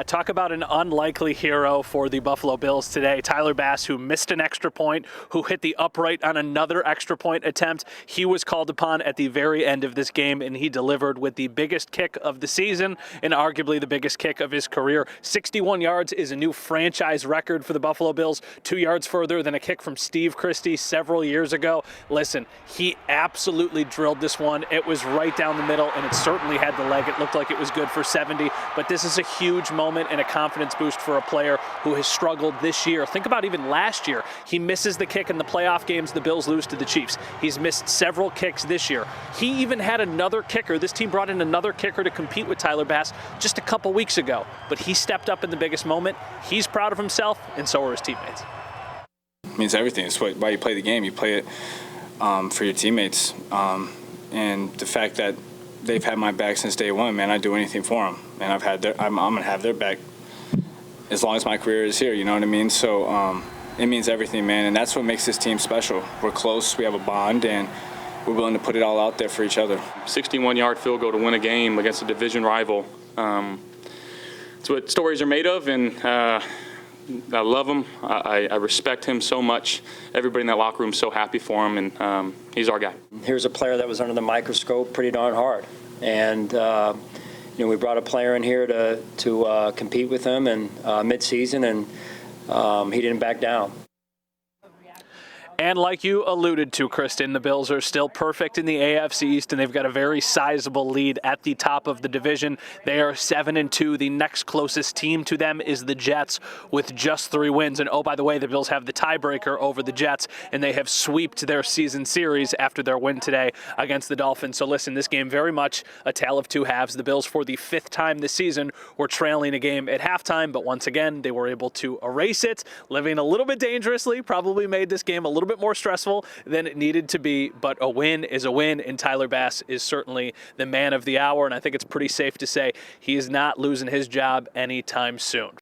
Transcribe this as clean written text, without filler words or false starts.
Talk about an unlikely hero for the Buffalo Bills today. Tyler Bass, who missed an extra point, who hit the upright on another extra point attempt. He was called upon at the very end of this game, and he delivered with the biggest kick of the season and arguably the biggest kick of his career. 61 yards is a new franchise record for the Buffalo Bills, 2 yards further than a kick from Steve Christie several years ago. Listen, he absolutely drilled this one. It was right down the middle, and it certainly had the leg. It looked like it was good for 70, but this is a huge moment and a confidence boost for a player who has struggled this year. Think about even last year. He misses the kick in the playoff games the Bills lose to the Chiefs. He's missed several kicks this year. He even had another kicker. This team brought in another kicker to compete with Tyler Bass just a couple weeks ago, but he stepped up in the biggest moment. He's proud of himself, and so are his teammates. It means everything. It's why you play the game. You play it for your teammates. And the fact that they've had my back since day one, man, I'd do anything for them. And I'm going to have their back as long as my career is here, you know what I mean? So it means everything, man. And that's what makes this team special. We're close, we have a bond, and we're willing to put it all out there for each other. 61-yard field goal to win a game against a division rival. It's what stories are made of, and I love him. I respect him so much. Everybody in that locker room is so happy for him, and he's our guy. Here's a player that was under the microscope pretty darn hard. And, we brought a player in here to compete with him and mid-season, and he didn't back down. And like you alluded to, Kristen, the Bills are still perfect in the AFC East, and they've got a very sizable lead at the top of the division. They are 7-2. The next closest team to them is the Jets with just 3 wins. And, oh, by the way, the Bills have the tiebreaker over the Jets, and they have sweeped their season series after their win today against the Dolphins. So, listen, this game very much a tale of two halves. The Bills, for the 5th time this season, were trailing a game at halftime, but once again, they were able to erase it, living a little bit dangerously, probably made this game a little bit more stressful than it needed to be, but a win is a win, and Tyler Bass is certainly the man of the hour, and I think it's pretty safe to say he is not losing his job anytime soon.